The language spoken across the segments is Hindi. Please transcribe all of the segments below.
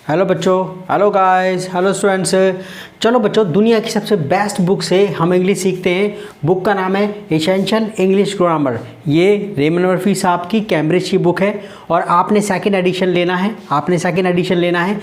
हेलो बच्चों, हेलो गाइस, हेलो स्टूडेंट्स। चलो बच्चों, दुनिया की सबसे बेस्ट बुक से हम इंग्लिश सीखते हैं। बुक का नाम है एसेंशियल इंग्लिश ग्रामर। ये रेमन मर्फी साहब की कैम्ब्रिज की बुक है और आपने सेकंड एडिशन लेना है।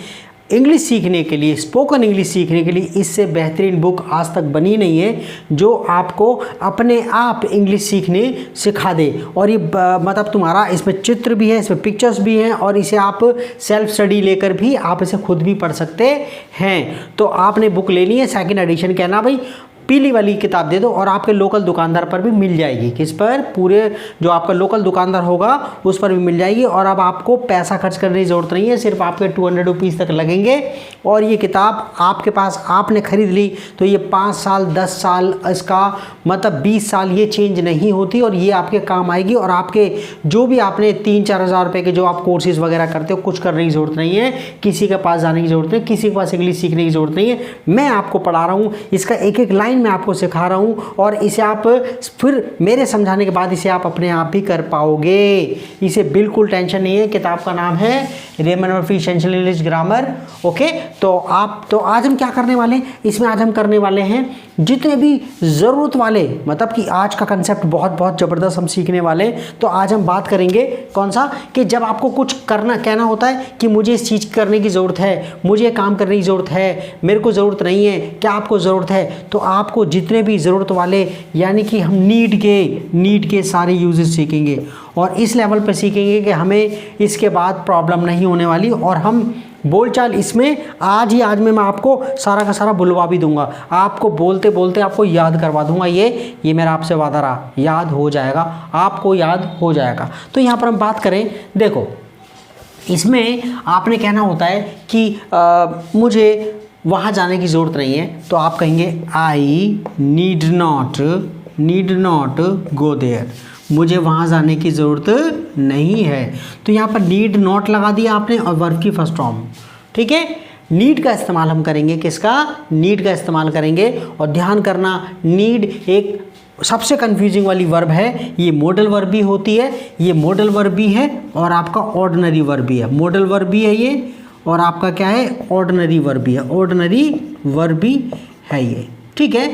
इंग्लिश सीखने के लिए, स्पोकन इंग्लिश सीखने के लिए इससे बेहतरीन बुक आज तक बनी नहीं है जो आपको अपने आप इंग्लिश सीखने सिखा दे। और ये मतलब तुम्हारा इसमें चित्र भी है, इसमें पिक्चर्स भी हैं और इसे आप सेल्फ स्टडी लेकर भी आप इसे खुद भी पढ़ सकते हैं। तो आपने बुक लेनी है सेकंड एडिशन, कहना भाई पीली वाली किताब दे दो और आपके लोकल दुकानदार पर भी मिल जाएगी। किस पर? पूरे जो आपका लोकल दुकानदार होगा उस पर भी मिल जाएगी। और अब आपको पैसा खर्च करने की ज़रूरत नहीं है, सिर्फ आपके 200 रुपीज़ तक लगेंगे और ये किताब आपके पास आपने ख़रीद ली तो ये 5 साल 10 साल इसका मतलब 20 साल ये चेंज नहीं होती और ये आपके काम आएगी। और आपके जो भी आपने 3-4 हज़ार रुपये के जो आप कोर्सेज़ वगैरह करते हो, कुछ करने की ज़रूरत नहीं है, किसी के पास जाने की ज़रूरत नहीं, किसी के पास इंग्लिश सीखने की ज़रूरत नहीं है। मैं आपको पढ़ा रहा हूँ, इसका एक एक लाइन मैं आपको सिखा रहा हूँ और इसे आप फिर मेरे समझाने के बाद इसे आप अपने आप भी कर पाओगे। इसे बिल्कुल टेंशन नहीं है। किताब का नाम है Raymond Murphy essential English grammar. Okay, तो आज हम क्या करने वाले हैं? इसमें आज हम करने वाले हैं जितने भी ज़रूरत वाले, मतलब कि आज का कंसेप्ट बहुत ज़बरदस्त हम सीखने वाले। तो आज हम बात करेंगे कौन सा, कि जब आपको कुछ कहना होता है कि मुझे इस चीज़ करने की ज़रूरत है, मुझे काम करने की ज़रूरत है, मेरे को ज़रूरत नहीं है, क्या आपको ज़रूरत है? तो आपको जितने भी ज़रूरत वाले, यानी कि हम नीड के सारे यूजेस सीखेंगे और इस लेवल पर सीखेंगे कि हमें इसके बाद प्रॉब्लम नहीं होने वाली। और हम बोलचाल इसमें आज में मैं आपको सारा का सारा बुलवा भी दूंगा, आपको बोलते बोलते आपको याद करवा दूंगा। ये मेरा आपसे वादा रहा, याद हो जाएगा, आपको याद हो जाएगा। तो यहाँ पर हम बात करें, देखो इसमें आपने कहना होता है कि मुझे वहाँ जाने की ज़रूरत नहीं है, तो आप कहेंगे I need not go there, मुझे वहाँ जाने की ज़रूरत नहीं है। तो यहाँ पर नीड नॉट लगा दिया आपने और वर्ब की फर्स्ट फॉर्म। ठीक है, नीड का इस्तेमाल हम करेंगे। किसका? नीड का इस्तेमाल करेंगे। और ध्यान करना, नीड एक सबसे कंफ्यूजिंग वाली वर्ब है। ये मॉडल वर्ब भी होती है, ये मॉडल वर्ब भी है और आपका ऑर्डिनरी वर्ब भी है। मॉडल वर्ब भी है ये और आपका क्या है? ऑर्डिनरी वर्ब भी है। ऑर्डिनरी वर्ब भी है ये। ठीक है,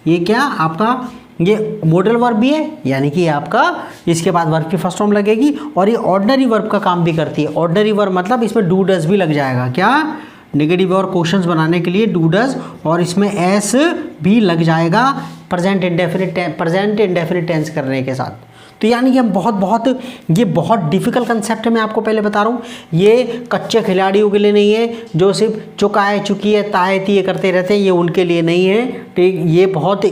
ये क्या आपका ये मॉडल वर्ब भी है, यानी कि आपका इसके बाद वर्ब की फर्स्ट फॉर्म लगेगी और ये ऑर्डिनरी वर्ब का काम भी करती है। ऑर्डिनरी वर्ब मतलब इसमें डू डज भी लग जाएगा। क्या? नेगेटिव और क्वेश्चंस बनाने के लिए डू डज, और इसमें एस भी लग जाएगा प्रेजेंट इंडेफिनिट टेंस करने के साथ। तो यानी कि हम ये बहुत डिफ़िकल्ट कंसेप्ट है। मैं आपको पहले बता रहा हूँ, ये कच्चे खिलाड़ियों के लिए नहीं है जो सिर्फ चुकाए चुकी ताए तीए करते रहते हैं, ये उनके लिए नहीं है। ठीक, ये बहुत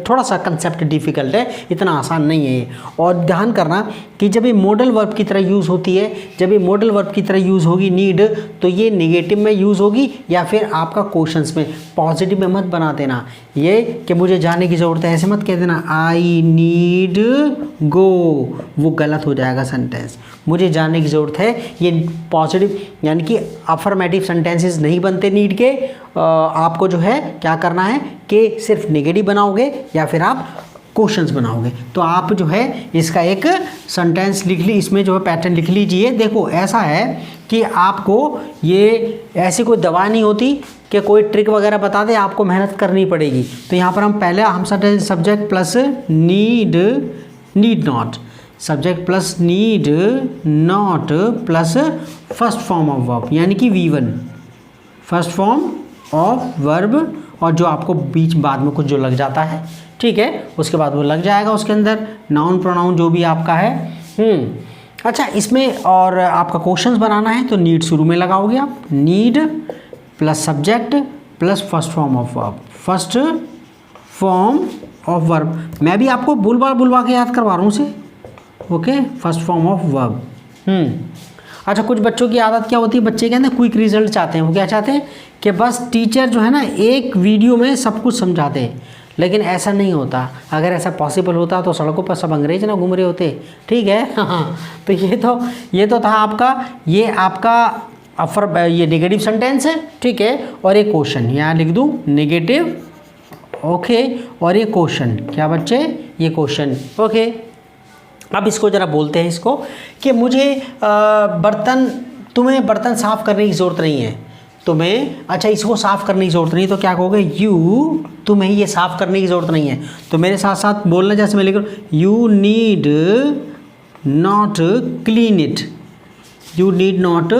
थोड़ा सा कंसेप्ट डिफ़िकल्ट है, इतना आसान नहीं है ये। और ध्यान करना कि जब ये मॉडल वर्ब की तरह यूज़ होती है, जब ये मॉडल वर्ब की तरह यूज़ होगी नीड, तो ये नेगेटिव में यूज़ होगी या फिर आपका क्वेश्चंस में। पॉजिटिव में मत बना देना ये कि मुझे जाने की ज़रूरत है, ऐसे मत कह देना आई नीड गो, वो गलत हो जाएगा सेंटेंस। मुझे जाने की ज़रूरत है, ये पॉजिटिव यानी कि अफर्मेटिव सेंटेंसेस नहीं बनते नीड के। आपको जो है क्या करना है कि सिर्फ नेगेटिव बनाओगे या फिर आप क्वेश्चंस बनाओगे। तो आप जो है इसका एक सेंटेंस लिख ली, इसमें जो है पैटर्न लिख लीजिए। देखो ऐसा है कि आपको ये ऐसी कोई दवा नहीं होती कि कोई ट्रिक वगैरह बता दे, आपको मेहनत करनी पड़ेगी। तो यहाँ पर हम पहले subject plus need not, subject plus need not plus first form of verb, यानी कि V1 first form of verb, और जो आपको बीच बाद में कुछ जो लग जाता है, ठीक है, उसके बाद वो लग जाएगा उसके अंदर नाउन प्रोनाउन जो भी आपका है। अच्छा, इसमें और आपका क्वेश्चंस बनाना है तो नीड शुरू में लगाओगे आप, need plus subject plus first form of verb, first form of verb. मैं भी आपको बुलवा के याद करवा रहा हूँ उसे। Okay, first form of verb. अच्छा, कुछ बच्चों की आदत क्या होती है, बच्चे कहते हैं क्विक रिजल्ट चाहते हैं। वो क्या चाहते हैं कि बस टीचर जो है ना एक वीडियो में सब कुछ समझाते हैं, लेकिन ऐसा नहीं होता। अगर ऐसा पॉसिबल होता तो सड़कों पर सब अंग्रेज ना घूम रहे होते। ठीक है, हाँ। तो ये तो था आपका, ये आपका ये नेगेटिव सेंटेंस है। ठीक है, और ये क्वेश्चन यहाँ लिख दूँ नेगेटिव। ओके, और ये क्वेश्चन क्या बच्चे? ये क्वेश्चन। ओके, अब इसको ज़रा बोलते हैं इसको कि मुझे बर्तन तुम्हें बर्तन साफ करने की ज़रूरत नहीं है, तुम्हें अच्छा इसको साफ करने की ज़रूरत नहीं है, तो क्या कहोगे, यू तुम्हें ये साफ करने की ज़रूरत नहीं है। तो मेरे साथ साथ बोलना, जैसे मैं लिख रहा हूँ, you need not clean it, you need not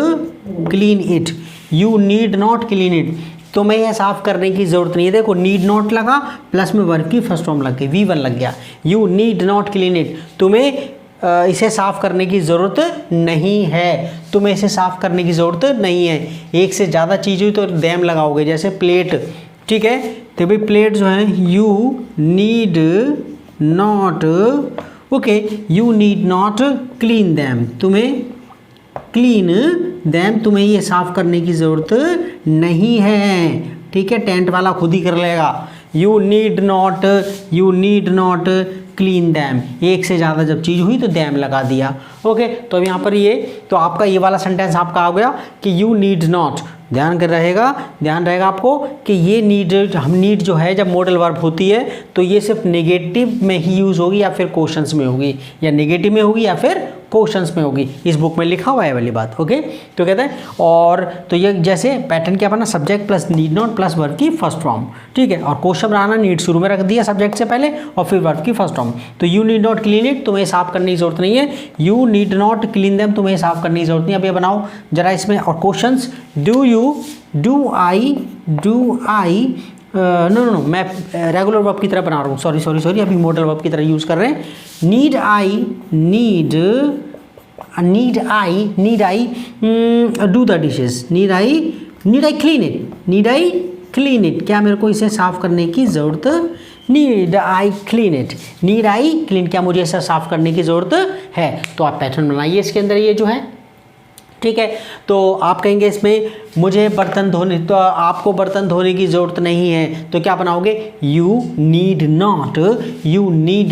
clean it, you need not clean it, तुम्हें यह साफ़ करने की ज़रूरत नहीं है। देखो नीड नॉट लगा प्लस में वर्ब की फर्स्ट फॉर्म लग गई, V1 लग गया। You need not clean it, तुम्हें इसे साफ़ करने की ज़रूरत नहीं है, तुम्हें इसे साफ़ करने की ज़रूरत नहीं है। एक से ज़्यादा चीज़ हुई तो दैम लगाओगे, जैसे प्लेट, ठीक है, तो भाई प्लेट जो है, you need not, okay, you need not clean them, तुम्हें क्लीन दैम, तुम्हें ये साफ़ करने की ज़रूरत नहीं है, ठीक है, टेंट वाला खुद ही कर लेगा। You need not clean them, एक से ज़्यादा जब चीज़ हुई तो दैम लगा दिया। ओके, तो अब यहाँ पर ये, तो आपका ये वाला सेंटेंस आपका आ गया कि यू नीड नॉट, ध्यान रहेगा आपको कि ये नीड, हम नीड जो है जब मॉडल वर्ब होती है तो ये सिर्फ नेगेटिव में ही यूज़ होगी या फिर क्वेश्चंस में होगी, या नेगेटिव में होगी या फिर क्वेश्चंस में होगी, इस बुक में लिखा हुआ है वाली बात। ओके, तो कहते हैं, और तो ये जैसे पैटर्न क्या बना, subject plus need not plus verb की फर्स्ट फॉर्म, ठीक है, और क्वेश्चन बनाना, नीड शुरू में रख दिया सब्जेक्ट से पहले और फिर वर्ब की फर्स्ट फॉर्म। तो you need not clean it, तुम्हें साफ करने की जरूरत नहीं है, you need not clean them, तुम्हें साफ करने की जरूरत नहीं है। अब ये बनाओ जरा इसमें, और क्वेश्चंस, डू आई नो मैं रेगुलर वर्ब की तरह बना रहा हूँ, सॉरी अभी मॉडल वर्ब की तरह यूज़ कर रहे हैं। Need I do the dishes, need I clean it, क्या मेरे को इसे साफ करने की ज़रूरत, नीड आई क्लीन, क्या मुझे इसे साफ करने की ज़रूरत है। तो आप पैटर्न बनाइए इसके अंदर, ये जो है, ठीक है, तो आप कहेंगे इसमें मुझे बर्तन धोने, तो आपको बर्तन धोने की ज़रूरत नहीं है, तो क्या बनाओगे, you need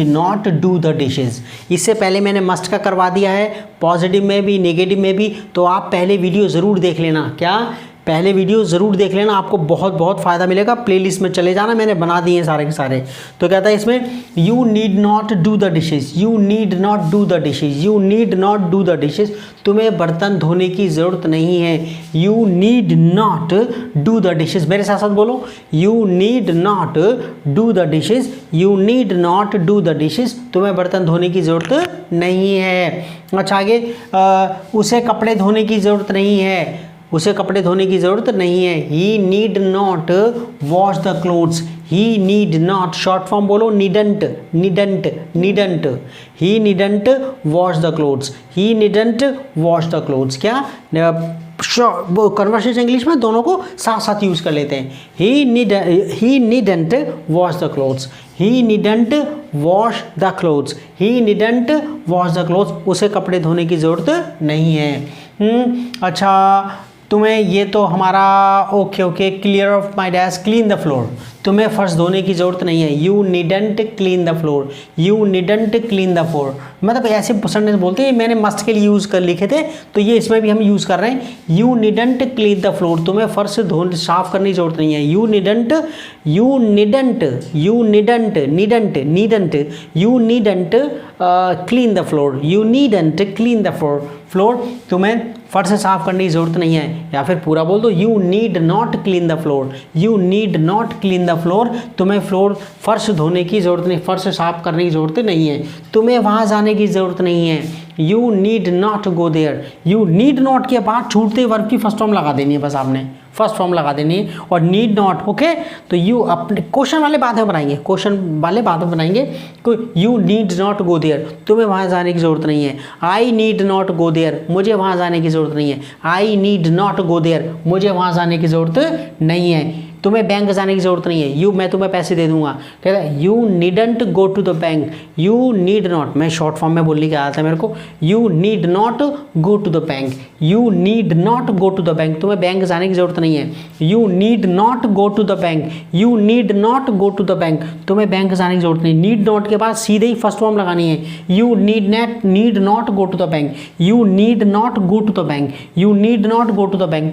not do the dishes. इससे पहले मैंने मस्ट का करवा दिया है, पॉजिटिव में भी नेगेटिव में भी, तो आप पहले वीडियो ज़रूर देख लेना, पहले वीडियो ज़रूर देख लेना, आपको बहुत फ़ायदा मिलेगा। प्लेलिस्ट में चले जाना, मैंने बना दिए हैं सारे के सारे। तो कहता है इसमें, you need not do the dishes, तुम्हें बर्तन धोने की ज़रूरत नहीं है, you need not do the dishes. मेरे साथ साथ बोलो, you need not do the dishes, तुम्हें बर्तन धोने की ज़रूरत नहीं है। अच्छा आगे, उसे कपड़े धोने की ज़रूरत नहीं है, he need not wash the clothes, he need not, short form बोलो, needn't, he needn't wash the clothes, क्या कन्वर्सेशन इंग्लिश में दोनों को साथ साथ यूज़ कर लेते हैं। He needn't wash the clothes, उसे कपड़े धोने की ज़रूरत नहीं है। अच्छा, तुम्हें ये तो हमारा okay, clear of my dash, clean the floor, तुम्हें फर्श धोने की ज़रूरत नहीं है, you needn't clean the floor, मतलब ऐसे सेंटेंस बोलते हैं, मैंने मस्ट के लिए यूज़ कर लिखे थे, तो ये इसमें भी हम यूज़ कर रहे हैं। You needn't clean the floor, तुम्हें फर्श साफ करने की ज़रूरत नहीं है, you needn't clean the floor, तुम्हें फर्श साफ करने की ज़रूरत नहीं है। या फिर पूरा बोल दो, you need not clean the floor, तुम्हें फर्श धोने की ज़रूरत नहीं, फर्श साफ करने की ज़रूरत नहीं है, तुम्हें वहाँ जाने की ज़रूरत नहीं है, you need not go there. You need not के बाद छूटते वर्ब की फर्स्ट फॉर्म लगा देनी है, बस आपने फर्स्ट फॉर्म लगा देनी है, और नीड नॉट, ओके। तो यू अपने क्वेश्चन वाले बाद में बनाएंगे, you need not go there, तुम्हें वहाँ जाने की ज़रूरत नहीं है। I need not go there, मुझे वहाँ जाने की ज़रूरत नहीं है। I need not go there, मुझे वहाँ जाने की ज़रूरत नहीं है। तुम्हें बैंक जाने की ज़रूरत नहीं है, मैं तुम्हें पैसे दे दूंगा। कहता है you needn't go to the bank, you need not, मैं शॉर्ट फॉर्म में बोलने की आदत है मेरे को, you need not go to the bank, तुम्हें बैंक जाने की ज़रूरत नहीं है। You need not go to the bank, तुम्हें बैंक जाने की ज़रूरत नहीं। नीड नॉट के बाद सीधे ही फर्स्ट फॉर्म लगानी है, you need not go to the bank,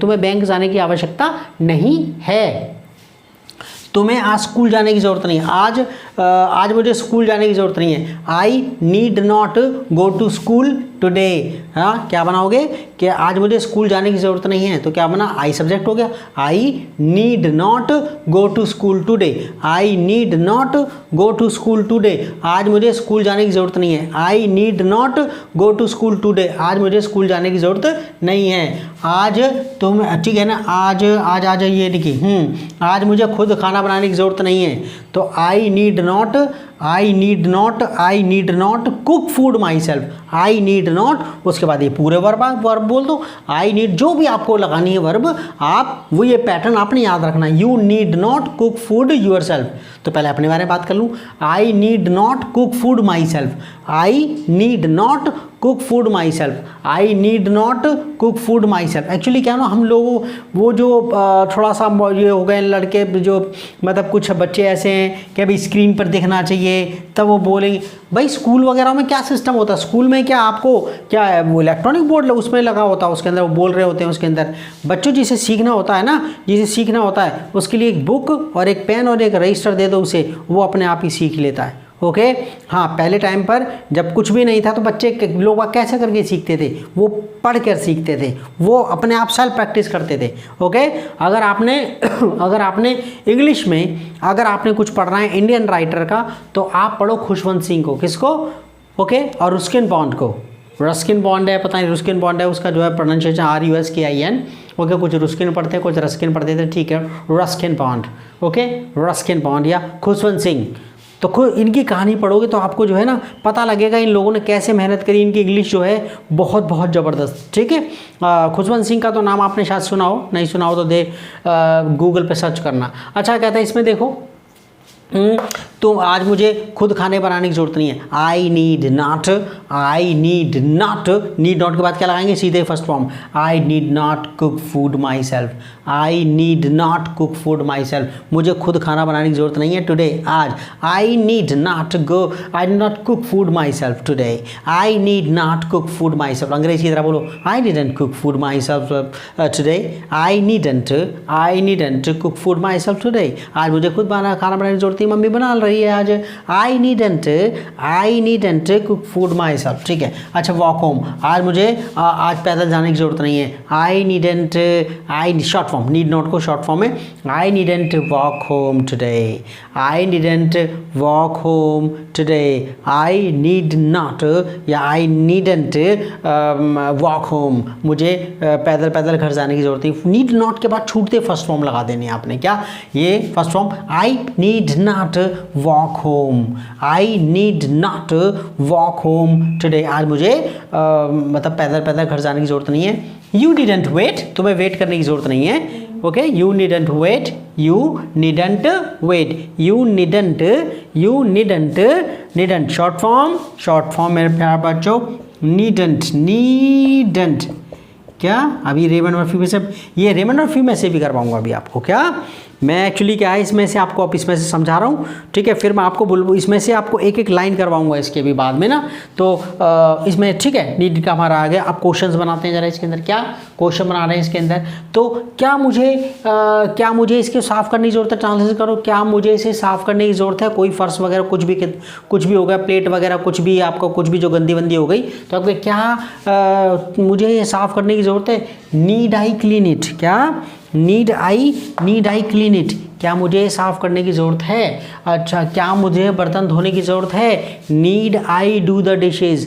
तुम्हें बैंक जाने की आवश्यकता नहीं है। तुम्हें आज स्कूल जाने की ज़रूरत नहीं है। आज आज मुझे स्कूल जाने की ज़रूरत नहीं है, I need not go to school today. हाँ, क्या बनाओगे कि आज मुझे स्कूल जाने की ज़रूरत नहीं है, तो क्या बना, आई सब्जेक्ट हो गया, I need not go to school today, I need not go to school today, आज मुझे स्कूल जाने की ज़रूरत नहीं है, I need not go to school today, आज मुझे स्कूल जाने की ज़रूरत नहीं है। आज तुम, ठीक है ना, आज आज आज ये लिखी, आज मुझे खुद खाना बनाने की ज़रूरत नहीं है, तो आई need not cook food myself, I need not, उसके बाद ये पूरे वर्ब बोल दो, आई नीड, जो भी आपको लगानी है वर्ब, आप वो ये पैटर्न आपने याद रखना, you need not cook food yourself. तो पहले अपने बारे में बात कर लूँ, I need not cook food myself, I need not cook food myself, I need not cook food myself. Actually क्या ना, हम लोगों वो जो थोड़ा सा ये हो गए लड़के, जो मतलब कुछ बच्चे ऐसे हैं कि अभी स्क्रीन पर दिखना चाहिए, तब वो बोलेंगे भाई स्कूल वगैरह में क्या सिस्टम होता है, स्कूल में क्या आपको क्या है, वो इलेक्ट्रॉनिक बोर्ड उसमें लगा होता है, उसके अंदर वो बोल रहे होते हैं, उसके अंदर बच्चों जिसे सीखना होता है ना, जिसे सीखना होता है उसके लिए एक बुक और एक पेन और एक रजिस्टर दे दो उसे, वो अपने आप ही सीख लेता है। ओके हाँ, पहले टाइम पर जब कुछ भी नहीं था तो बच्चे लोग कैसे करके सीखते थे, वो पढ़ कर सीखते थे, वो अपने आप सेल्फ प्रैक्टिस करते थे। ओके, अगर आपने इंग्लिश में अगर आपने कुछ पढ़ना है इंडियन राइटर का, तो आप पढ़ो खुशवंत सिंह को, किसको, ओके, और रुस्किन बॉन्ड को, रस्किन बॉन्ड है, पता नहीं रुस्किन बॉन्ड है, उसका जो है प्रोनाउंसिएशन RUSKIN, ओके, कुछ रुस्किन पढ़ते हैं, कुछ रस्किन पढ़ते थे, ठीक है, Ruskin bond, okay, Ruskin bond या खुशवंत सिंह। तो खुद इनकी कहानी पढ़ोगे तो आपको जो है ना पता लगेगा इन लोगों ने कैसे मेहनत करी, इनकी इंग्लिश जो है बहुत बहुत ज़बरदस्त, ठीक है। खुशवंत सिंह का तो नाम आपने शायद सुना हो, नहीं सुना हो तो गूगल पे सर्च करना। अच्छा, कहता है इसमें देखो, तो आज मुझे खुद खाने बनाने की ज़रूरत नहीं है, I need not, need not के बाद क्या लगाएंगे, सीधे first form, I need not cook food myself, I need not cook food my self, मुझे खुद खाना बनाने की ज़रूरत नहीं है टुडे, आज, आई need not cook food my self today, I need not cook food my self. अंग्रेजी की तरह बोलो, I didn't cook food my self today, I needn't cook food my self today, आज मुझे खुद खाना बनाने की ज़रूरत नहीं, मम्मी बना रही है आज, I needn't cook food myself, ठीक है। अच्छा, वॉक होम, आज मुझे आज पैदल जाने की ज़रूरत नहीं है, I short form, need not को शॉर्ट फॉर्म है, I needn't walk home today, I needn't walk home today, I need not या आई नीडंट वॉक होम, मुझे पैदल घर जाने की ज़रूरत नहीं। नीड नॉट के बाद छूटते फर्स्ट फॉर्म लगा देने आपने, क्या ये first form, I need not walk home, I need not walk home today, आज मुझे मतलब पैदल घर जाने की ज़रूरत नहीं है। यू डिडंट वेट, तुम्हें वेट करने की ज़रूरत नहीं है, okay, you needn't wait, short form मेरे प्यारे बच्चों, नीडंट, क्या अभी रेमंड मर्फी में से, ये रेमंड मर्फी में से भी करवाऊंगा अभी आपको, क्या मैं एक्चुअली क्या है इसमें से आपको अब इसमें से समझा रहा हूँ, ठीक है, फिर मैं आपको इसमें से आपको एक एक लाइन करवाऊंगा इसके भी बाद में ना, तो इसमें ठीक है, नीड का हमारा आ गया। अब क्वेश्चंस बनाते हैं जरा, इसके अंदर क्या क्वेश्चन बना रहे हैं इसके अंदर, तो क्या मुझे इसके साफ़ करने की ज़रूरत है, ट्रांसलेशन करो, क्या मुझे इसे साफ़ करने की ज़रूरत है, कोई फर्श वगैरह कुछ भी हो गया, प्लेट वगैरह कुछ भी आपको कुछ भी जो गंदी वंदी हो गई, तो आपको क्या मुझे ये साफ़ करने की ज़रूरत है, नीड आई क्लीन इट, क्या नीड आई क्लीन इट, क्या मुझे साफ़ करने की ज़रूरत है। अच्छा, क्या मुझे बर्तन धोने की ज़रूरत है, need I do the dishes,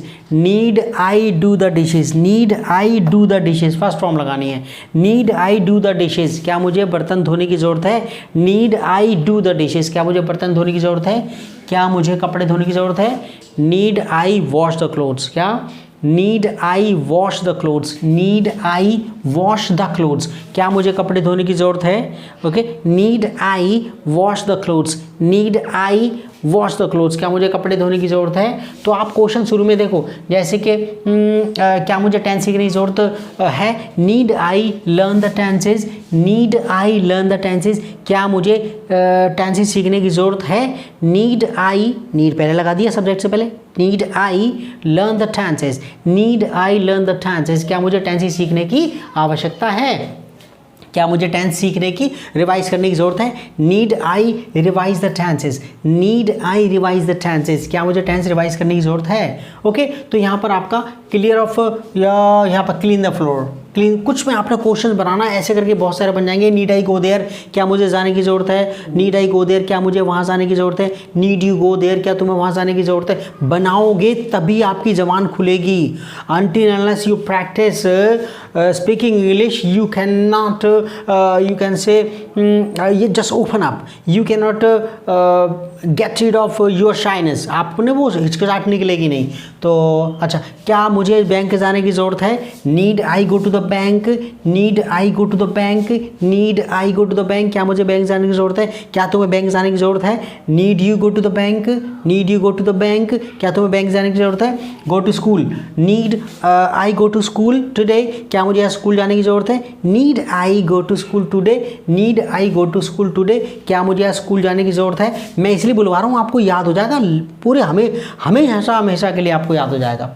first form लगानी है, need I do the dishes, क्या मुझे बर्तन धोने की ज़रूरत है, need I do the dishes, क्या मुझे बर्तन धोने की ज़रूरत है, क्या मुझे कपड़े धोने की ज़रूरत है, need I wash the clothes, क्या need I wash the clothes, क्या मुझे कपड़े धोने की ज़रूरत है, okay, need I wash the clothes, क्या मुझे कपड़े धोने की ज़रूरत है। तो आप क्वेश्चन शुरू में देखो, जैसे कि क्या मुझे टेंस सीखने की ज़रूरत है, need I learn the tenses, क्या मुझे टेंसेज सीखने की ज़रूरत है, नीड पहले लगा दिया सब्जेक्ट से पहले, need I learn the tenses, क्या मुझे टेंसेज सीखने की आवश्यकता है, क्या मुझे टेंस सीखने की रिवाइज करने की ज़रूरत है? Need I revise the tenses, need I revise the tenses, क्या मुझे टेंस रिवाइज करने की ज़रूरत है? ओके, तो यहाँ पर आपका क्लियर ऑफ या यहाँ पर क्लीन द फ्लोर, क्लीन, कुछ में आपने क्वेश्चन बनाना, ऐसे करके बहुत सारे बन जाएंगे। नीड आई गो देयर, क्या मुझे जाने की ज़रूरत है? नीड आई गो देयर, क्या मुझे वहाँ जाने की ज़रूरत है? नीड यू गो देयर, क्या तुम्हें वहाँ जाने की ज़रूरत है? बनाओगे तभी आपकी ज़बान खुलेगी। Until unless you practice speaking English, you cannot you can say you just open up, you cannot get rid of your shyness, आपने वो हिचकिचाहट निकलेगी नहीं। तो अच्छा, क्या मुझे बैंक जाने की ज़रूरत है? Need I go to the bank, need I go to the bank, need I go to the bank, क्या मुझे बैंक जाने की ज़रूरत है? क्या तुम्हें बैंक जाने की ज़रूरत है? Need you go to the bank, need you go to the bank, क्या तुम्हें बैंक जाने की ज़रूरत है? Go to school, need I go to school today, क्या मुझे आज स्कूल जाने की ज़रूरत है? Need I go to school today, need I go to school today, क्या मुझे आज स्कूल जाने की ज़रूरत है? मैं इसलिए बुलवा रहा हूँ, आपको याद हो जाएगा पूरे, हमेशा के लिए आपको याद हो जाएगा।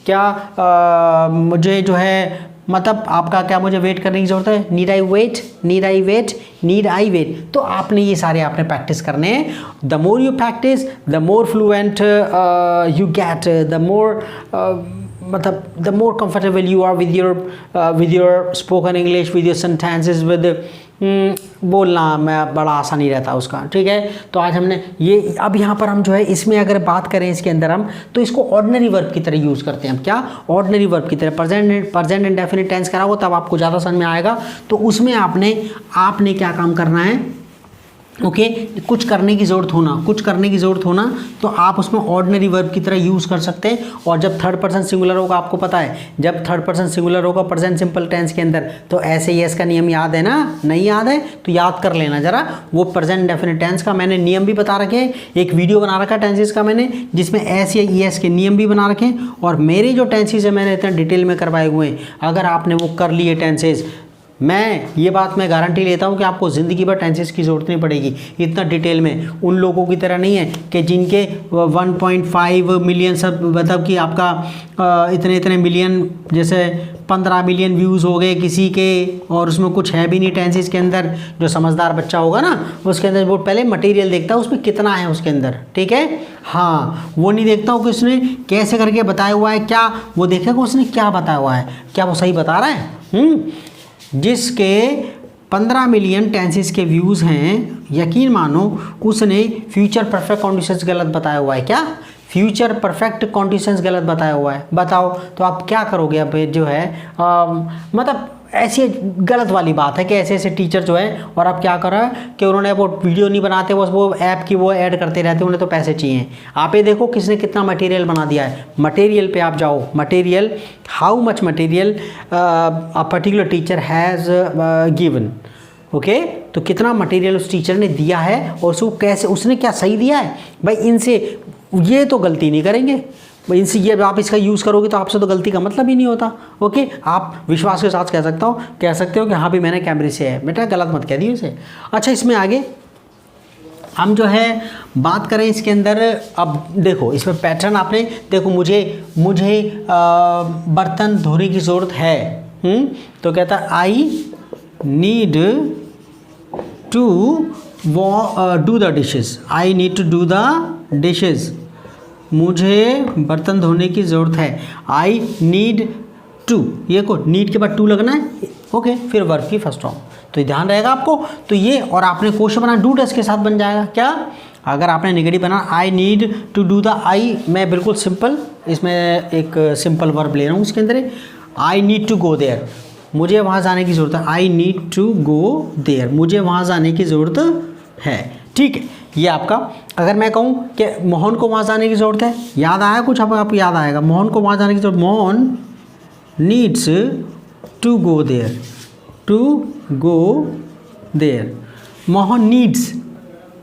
क्या मुझे जो है, मतलब आपका क्या मुझे वेट करने की ज़रूरत है? Need I wait, need I wait, need I wait. तो आपने ये सारे आपने प्रैक्टिस करने हैं। The more you practice the more fluent you get, the more मतलब the more comfortable you are with your spoken English, with your sentences, with बोलना मैं बड़ा आसानी रहता है उसका। ठीक है, तो आज हमने ये, अब यहाँ पर हम जो है इसमें अगर बात करें इसके अंदर हम, तो इसको ऑर्डिनरी वर्ब की तरह यूज़ करते हैं हम। क्या? ऑर्डिनरी वर्ब की तरह। प्रेजेंट इंडेफिनिट टेंस करा हो तब आपको ज़्यादा समझ में आएगा। तो उसमें आपने क्या काम करना है? ओके, कुछ करने की ज़रूरत होना, तो आप उसमें ऑर्डिनरी वर्ब की तरह यूज़ कर सकते हैं। और जब थर्ड पर्सन सिंगुलर होगा, आपको पता है जब थर्ड पर्सन सिंगुलर होगा प्रेजेंट सिंपल टेंस के अंदर, तो ऐसे यस का नियम याद है ना? नहीं याद है तो याद कर लेना ज़रा। वो प्रेजेंट इंडेफिनिट टेंस का मैंने नियम भी बता रखे हैं, एक वीडियो बना रखा है टेंसेस का मैंने, जिसमें एस या ई एस के नियम भी बना रखे हैं। और मेरे जो टेंसेस है मैंने इतना डिटेल में करवाए हुए हैं। अगर आपने वो कर लिए टेंसेस, मैं ये बात मैं गारंटी लेता हूँ कि आपको ज़िंदगी भर टेंसेस की ज़रूरत नहीं पड़ेगी इतना डिटेल में। उन लोगों की तरह नहीं है कि जिनके 1.5 मिलियन सब, मतलब कि आपका इतने मिलियन, जैसे 15 मिलियन व्यूज़ हो गए किसी के, और उसमें कुछ है भी नहीं टेंसेस के अंदर। जो समझदार बच्चा होगा ना, उसके अंदर वो पहले मटेरियल देखता है उसमें कितना है उसके अंदर। ठीक है, हाँ, वो नहीं देखता हूँ कि उसने कैसे करके बताया हुआ है, क्या वो देखेगा उसने क्या बताया हुआ है, क्या वो सही बता रहा है। जिसके 15 मिलियन टेंसेस के व्यूज़ हैं, यकीन मानो उसने फ्यूचर परफेक्ट कंडीशंस गलत बताया हुआ है। क्या? फ्यूचर परफेक्ट कंडीशंस गलत बताया हुआ है। बताओ तो आप क्या करोगे? अब जो है मतलब ऐसी गलत वाली बात है कि ऐसे टीचर जो है, और अब क्या कर रहा है कि उन्होंने वो वीडियो नहीं बनाते, बस वो ऐप की वो ऐड करते रहते, उन्हें तो पैसे चाहिए। आप ये देखो किसने कितना मटेरियल बना दिया है। मटेरियल पे आप जाओ, material, how much material a particular teacher has given. Okay, तो कितना मटेरियल उस टीचर ने दिया है, और उसको कैसे, उसने क्या सही दिया है भाई। इनसे ये तो गलती नहीं करेंगे इनसे, ये आप इसका यूज़ करोगे तो आपसे तो गलती का मतलब ही नहीं होता। ओके, आप विश्वास के साथ कह सकते हो कि हाँ भी मैंने कैमरे से है, बेटा गलत मत कह दिए उसे। अच्छा, इसमें आगे हम जो है बात करें इसके अंदर, अब देखो इसमें पैटर्न आपने देखो, मुझे बर्तन धोने की ज़रूरत है। तो कहता है I need to do the dishes, I need to do the dishes, मुझे बर्तन धोने की ज़रूरत है। आई नीड टू, ये को नीड के बाद टू लगना है। ओके, फिर वर्ब की फर्स्ट फॉर्म, तो ये ध्यान रहेगा आपको। तो ये, और आपने क्वेश्चन बना डू डस के साथ बन जाएगा। क्या? अगर आपने नेगेटिव बना I need to do the, I मैं बिल्कुल सिंपल, इसमें एक सिंपल वर्ब ले रहा हूँ इसके अंदर, I need to go there, मुझे वहाँ जाने की ज़रूरत है। I need to go there, मुझे वहाँ जाने की ज़रूरत है। ठीक है, ये आपका। अगर मैं कहूँ कि मोहन को वहाँ जाने की ज़रूरत है, याद आया कुछ? अब आपको याद आएगा, मोहन को वहाँ जाने की ज़रूरत, Mohan needs to go there, to go there, Mohan needs.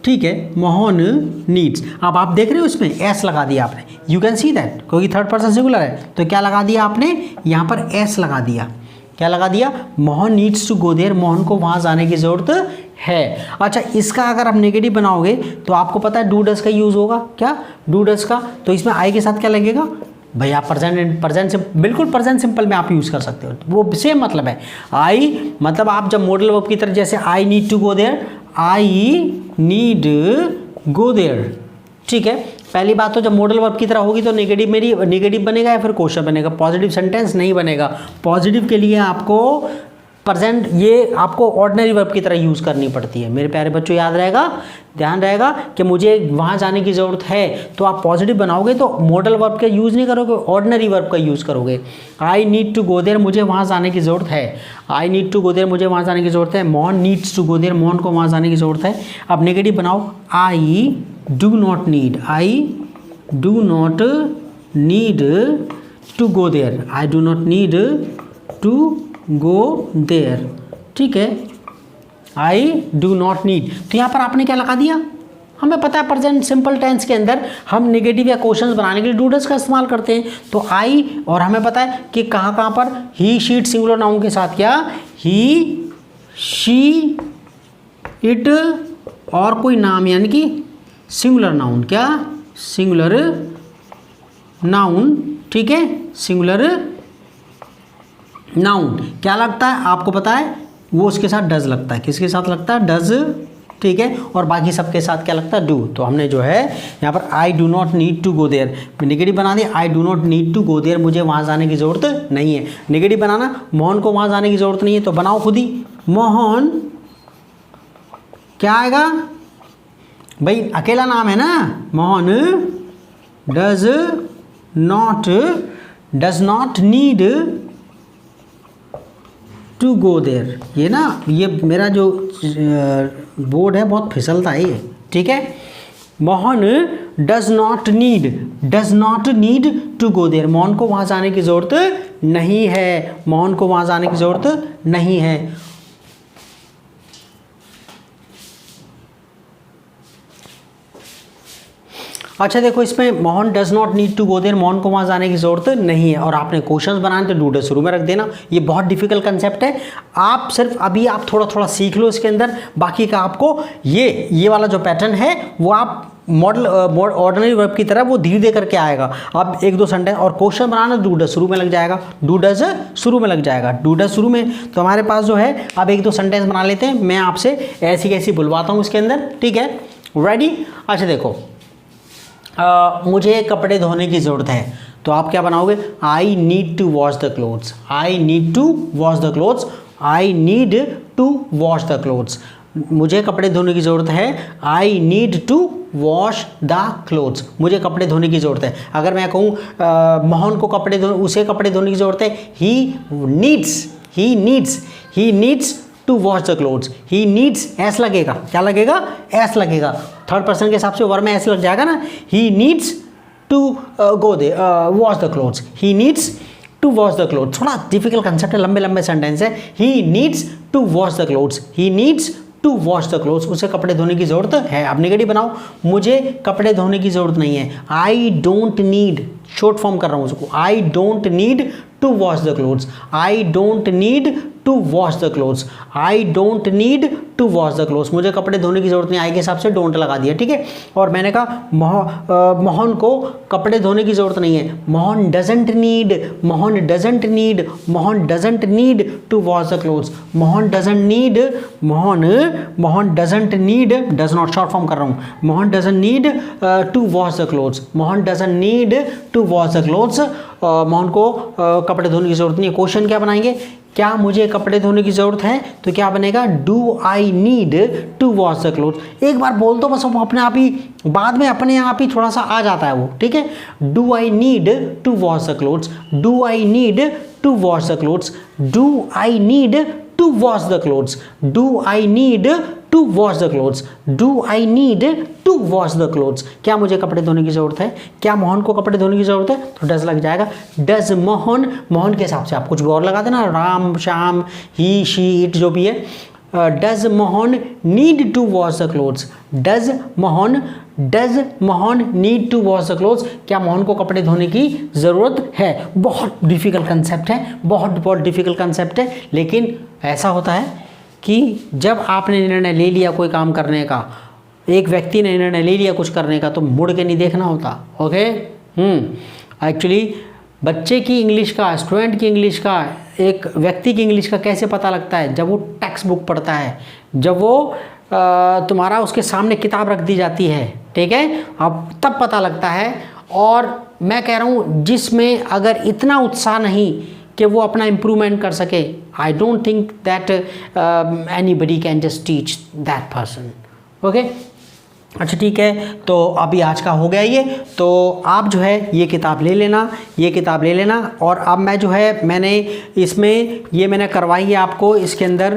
ठीक है, मोहन नीड्स। अब आप देख रहे हो इसमें एस लगा दिया आपने, यू कैन सी दैट, क्योंकि थर्ड पर्सन सिंगुलर है तो क्या लगा दिया आपने यहाँ पर एस लगा दिया। क्या लगा दिया? Mohan needs to go there, Mohan को वहाँ जाने की ज़रूरत है। अच्छा, इसका अगर आप नेगेटिव बनाओगे तो आपको पता है डू डस का यूज़ होगा। क्या? डू डस का। तो इसमें आई के साथ क्या लगेगा? भैया प्रेजेंट बिल्कुल प्रेजेंट सिंपल में आप यूज़ कर सकते हो, वो सेम मतलब है। आई मतलब आप जब मॉडल वर्ब की तरफ, जैसे I need to go there, I need go there, ठीक है। पहली बात तो जब मॉडल वर्ब की तरह होगी तो नेगेटिव मेरी नेगेटिव बनेगा या फिर क्वेश्चन बनेगा, पॉजिटिव सेंटेंस नहीं बनेगा। पॉजिटिव के लिए आपको प्रेजेंट ये आपको ऑर्डिनरी वर्ब की तरह यूज़ करनी पड़ती है। मेरे प्यारे बच्चों याद रहेगा, ध्यान रहेगा कि मुझे वहाँ जाने की ज़रूरत है, तो आप पॉजिटिव बनाओगे तो मॉडल वर्ब का यूज़ नहीं करोगे, ऑर्डिनरी वर्ब का यूज़ करोगे। I need to go there, मुझे वहाँ जाने की ज़रूरत है। I need to go there, मुझे वहाँ जाने की ज़रूरत है। Mohan needs to go there, Mohan को वहाँ जाने की ज़रूरत है। अब नेगेटिव बनाओ, I do not need, I do not need to go there, I do not need to go there, ठीक है। आई डू नॉट नीड, तो यहाँ पर आपने क्या लगा दिया, हमें पता है प्रेजेंट सिंपल टेंस के अंदर हम नेगेटिव या क्वेश्चंस बनाने के लिए डू डज का इस्तेमाल करते हैं। तो आई, और हमें पता है कि कहाँ कहाँ पर ही शी इट सिंगुलर नाउन के साथ क्या, ही शी इट और कोई नाम यानी कि सिंगुलर नाउन, क्या सिंगुलर नाउन, ठीक है, सिंगुलर नाउन क्या लगता है आपको पता है, वो उसके साथ डज लगता है, किसके साथ लगता है, डज, ठीक है, और बाकी सबके साथ क्या लगता है, डू। तो हमने जो है यहाँ पर I do not need to go there negative बना दिया, I do not need to go there, मुझे वहाँ जाने की ज़रूरत नहीं है। नेगेटिव बनाना, मोहन को वहाँ जाने की ज़रूरत नहीं है, तो बनाओ खुद ही, मोहन क्या आएगा भाई, अकेला नाम है ना, Mohan does not need to go there. ये ना, ये मेरा जो बोर्ड है बहुत फिसलता है ये, ठीक है। Mohan does not need to go there, Mohan को वहाँ जाने की ज़रूरत नहीं है, मोहन को वहाँ जाने की ज़रूरत नहीं है। अच्छा देखो, इसमें Mohan does not need to go there, Mohan को वहाँ जाने की ज़रूरत नहीं है, और आपने क्वेश्चंस बनाने तो डू डज शुरू में रख देना। ये बहुत डिफिकल्ट कंसेप्ट है, आप सिर्फ अभी आप थोड़ा थोड़ा सीख लो इसके अंदर, बाकी का आपको ये वाला जो पैटर्न है वो आप मॉडल ऑर्डिनरी वर्ब की तरह वो धीरे धीरे करके आएगा। अब एक दो सेंटेंस और क्वेश्चन बनाना, डू डज शुरू में लग जाएगा, डू डज शुरू में लग जाएगा, डू डज शुरू में। तो हमारे पास जो है अब एक दो सेंटेंस बना लेते हैं, मैं आपसे ऐसी कैसी बुलवाता हूँ इसके अंदर, ठीक है, रेडी। अच्छा देखो, मुझे कपड़े धोने की ज़रूरत है, तो आप क्या बनाओगे, I need to wash the clothes, I need to wash the clothes, I need to wash the clothes, मुझे कपड़े धोने की ज़रूरत है, I need to wash the clothes, मुझे कपड़े धोने की ज़रूरत है। अगर मैं कहूँ मोहन को उसे कपड़े धोने की ज़रूरत है, he needs to wash the clothes, he needs, S लगेगा, क्या लगेगा, एस लगेगा, थर्ड पर्सन के हिसाब से वर्ब में एस लग जाएगा ना, he needs to wash the clothes, he needs to wash the clothes. थोड़ा डिफिकल्ट कंसेप्ट है, लंबे लंबे सेंटेंस है, he needs to wash the clothes, he needs to wash the clothes, उसे कपड़े धोने की ज़रूरत है। अब नेगेटिव बनाओ, मुझे कपड़े धोने की ज़रूरत नहीं है, I don't need, short form कर रहा हूँ उसको, I don't need to wash the clothes, I don't need to wash the clothes, I don't need to wash the clothes, मुझे कपड़े धोने की ज़रूरत नहीं, आई के हिसाब से डोंट लगा दिया, ठीक है। और मैंने कहा मोहन को कपड़े धोने की ज़रूरत नहीं है, Mohan doesn't need to wash the clothes, Mohan doesn't need, does not short form कर रहा हूँ, Mohan doesn't need to wash the clothes, Mohan doesn't need to wash the clothes, Mohan को कपड़े धोने की ज़रूरत नहीं है। क्वेश्चन क्या बनाएंगे, क्या मुझे कपड़े धोने की ज़रूरत है, तो क्या बनेगा, do I need to wash the clothes. एक बार बोल दो बस, वो अपने आप ही बाद में अपने आप ही थोड़ा सा आ जाता है वो, ठीक है। Do I need to wash the clothes, do I need to wash the clothes, do I need to wash the clothes, do I need to wash the clothes, do I need to wash the clothes. क्या मुझे कपड़े धोने की ज़रूरत है, क्या मोहन को कपड़े धोने की ज़रूरत है, तो डज लग जाएगा, डज मोहन, मोहन के हिसाब से आप कुछ भी और लगा देना, Ram Shyam he she it जो भी है। Does Mohan need to wash the clothes, does Mohan need to wash the clothes, क्या मोहन को कपड़े धोने की ज़रूरत है। बहुत डिफिकल्ट कंसेप्ट है, बहुत डिफिकल्ट कंसेप्ट है, लेकिन ऐसा होता है कि जब आपने निर्णय ले लिया कोई काम करने का, एक व्यक्ति ने निर्णय ले लिया कुछ करने का, तो मुड़ के नहीं देखना होता, ओके। एक्चुअली बच्चे की इंग्लिश का, स्टूडेंट की इंग्लिश का, एक व्यक्ति की इंग्लिश का कैसे पता लगता है? जब वो टेक्स्ट बुक पढ़ता है, जब वो तुम्हारा उसके सामने किताब रख दी जाती है, ठीक है, अब तब पता लगता है। और मैं कह रहा हूँ जिसमें अगर इतना उत्साह नहीं कि वो अपना इम्प्रूवमेंट कर सके, I don't think that anybody can just teach that person. Okay, अच्छा ठीक है, तो अभी आज का हो गया ये। तो आप जो है ये किताब ले लेना, ये किताब ले लेना। और अब मैं जो है मैंने इसमें ये मैंने करवाई है आपको, इसके अंदर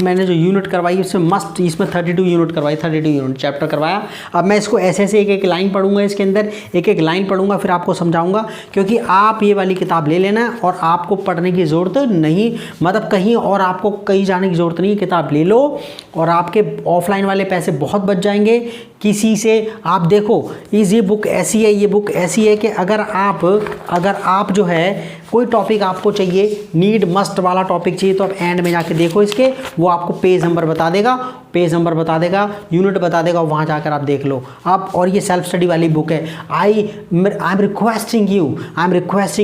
मैंने जो यूनिट करवाई उसमें मस्ट, इसमें 32 यूनिट करवाई, 32 यूनिट चैप्टर करवाया। अब मैं इसको ऐसे ऐसे एक एक लाइन पढ़ूंगा, इसके अंदर एक एक लाइन पढ़ूंगा, फिर आपको समझाऊंगा। क्योंकि आप ये वाली किताब ले लेना और आपको पढ़ने की ज़रूरत नहीं, मतलब कहीं और आपको कहीं जाने की ज़रूरत नहीं, किताब ले लो और आपके ऑफलाइन वाले पैसे बहुत बच जाएंगे। किसी से आप देखो, ये बुक ऐसी है, ये बुक ऐसी है कि अगर आप जो है कोई टॉपिक आपको चाहिए, नीड मस्ट वाला टॉपिक चाहिए, तो आप एंड में जाके देखो इसके, वो आपको पेज नंबर बता देगा, यूनिट बता देगा, वहाँ जाकर आप देख लो आप। और ये सेल्फ स्टडी वाली बुक है। I am requesting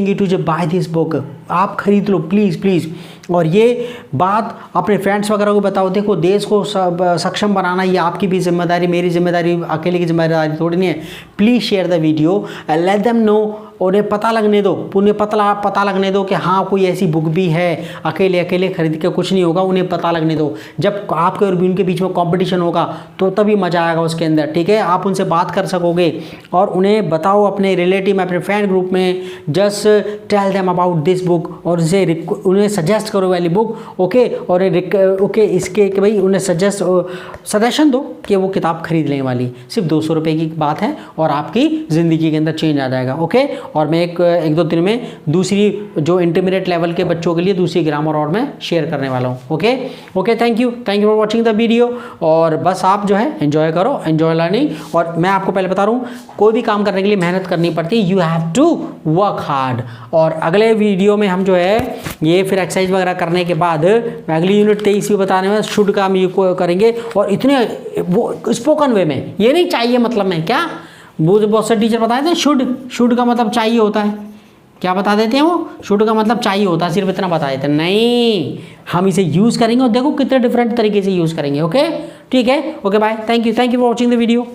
you to जब बाय दिस बुक, आप खरीद लो प्लीज़। और ये बात अपने फ्रेंड्स वगैरह को बताओ। देखो, देश को सक्षम बनाना ये आपकी भी जिम्मेदारी, मेरी जिम्मेदारी, अकेले की जिम्मेदारी थोड़ी नहीं है। Please share the video, let them know, उन्हें पता लगने दो, पता लगने दो कि हाँ कोई ऐसी बुक भी है। अकेले खरीद के कुछ नहीं होगा, उन्हें पता लगने दो। जब आपके और उनके बीच में कंपटीशन होगा तो तभी मज़ा आएगा उसके अंदर, ठीक है। आप उनसे बात कर सकोगे और उन्हें बताओ अपने रिलेटिव में, अपने फ्रेंड ग्रुप में, just tell them about this book और उन्हें सजेस्ट करो वाली बुक, ओके। और ओके इसके कि भाई उन्हें सजेशन दो कि वो किताब खरीद लेने वाली, सिर्फ 200 रुपये की बात है और आपकी ज़िंदगी के अंदर चेंज आ जाएगा, ओके। और मैं एक दो दिन में दूसरी जो इंटरमीडिएट लेवल के बच्चों के लिए दूसरी ग्रामर और मैं शेयर करने वाला हूँ, okay. Thank you for watching the video. और बस आप जो है एंजॉय करो, एंजॉय लर्निंग। और मैं आपको पहले बता रहा हूँ, कोई भी काम करने के लिए मेहनत करनी पड़ती है, you have to work hard. और अगले वीडियो में हम जो है ये फिर एक्सरसाइज वगैरह करने के बाद अगली यूनिट 23 भी बताने में शुड का हम ये करेंगे। और इतने वो स्पोकन वे में, ये नहीं चाहिए मतलब में, क्या बहुत से टीचर बताए थे शुड का मतलब चाहिए होता है, क्या बता देते हैं वो, शुड का मतलब चाहिए होता है, सिर्फ इतना बताए थे। नहीं, हम इसे यूज़ करेंगे और देखो कितने डिफरेंट तरीके से यूज़ करेंगे, ओके। ठीक है, okay bye, thank you for watching the video.